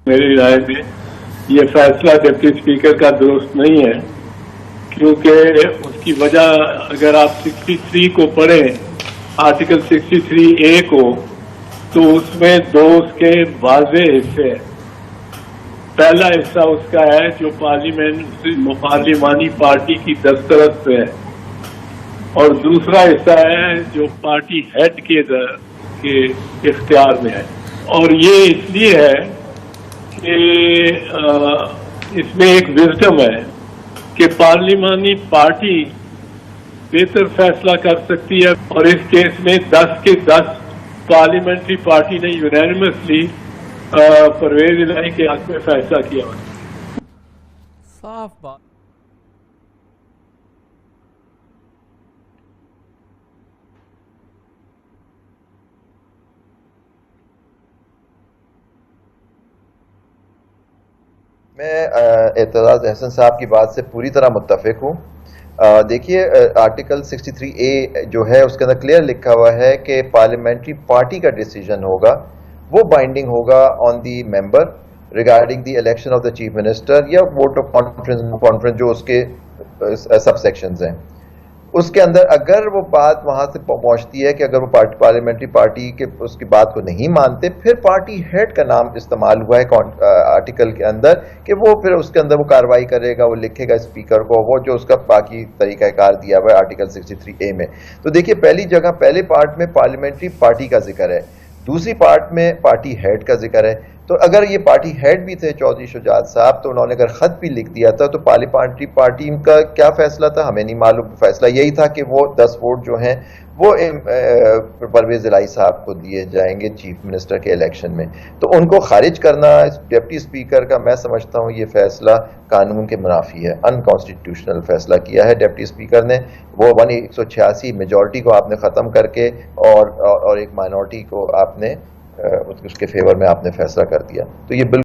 मेरी राय में ये फैसला डिप्टी स्पीकर का दुरुस्त नहीं है, क्योंकि उसकी वजह अगर आप 63 को पढ़ें, आर्टिकल 63A को, तो उसमें दो उसके वाज़ेह हिस्से हैं। पहला हिस्सा उसका है जो पार्लिमानी पार्टी की दस्तरस पे है, और दूसरा हिस्सा है जो पार्टी हेड के इख्तियार में है। और ये इसलिए है कि इसमें एक विजडम है कि पार्लिमानी पार्टी बेहतर फैसला कर सकती है, और इस केस में 10 के 10 पार्लियामेंट्री पार्टी ने यूनानिमसली परवेज इलाही के हक में फैसला किया। साफ बात। मैं एतजाज़ अहसन साहब की बात से पूरी तरह मुत्तफिक हूँ। देखिए, आर्टिकल 63A जो है उसके अंदर क्लियर लिखा हुआ है कि पार्लियामेंट्री पार्टी का डिसीजन होगा, वो बाइंडिंग होगा on the member regarding the election of the chief minister या वोट ऑफ कॉन्फ्रेंस जो उसके सब सेक्शंस हैं। उसके अंदर अगर वो बात वहां से पहुंचती है कि अगर वो पार्लियामेंट्री पार्टी के उसकी बात को नहीं मानते, फिर पार्टी हेड का नाम इस्तेमाल हुआ है आर्टिकल के अंदर कि वो फिर उसके अंदर वो कार्रवाई करेगा, वो लिखेगा स्पीकर को, वो जो उसका बाकी तरीकाकार दिया हुआ है आर्टिकल 63A में। तो देखिए, पहली जगह पहले पार्ट में पार्लियामेंट्री पार्टी का जिक्र है, दूसरी पार्ट में पार्टी हेड का जिक्र है। तो अगर ये पार्टी हेड भी थे चौधरी शुजात साहब, तो उन्होंने अगर खत भी लिख दिया था, तो पार्लियामेंट्री पार्टी का क्या फैसला था हमें नहीं मालूम। फैसला यही था कि वो 10 वोट जो हैं वो परवेज इलाही साहब को दिए जाएंगे चीफ मिनिस्टर के इलेक्शन में। तो उनको खारिज करना डिप्टी स्पीकर का, मैं समझता हूँ ये फैसला कानून के मुनाफी है, अनकॉन्स्टिट्यूशनल फैसला किया है डिप्टी स्पीकर ने। वो 186 मेजॉरिटी को आपने ख़त्म करके और एक माइनॉरिटी को आपने उसके फेवर में आपने फैसला कर दिया। तो ये बिल्कुल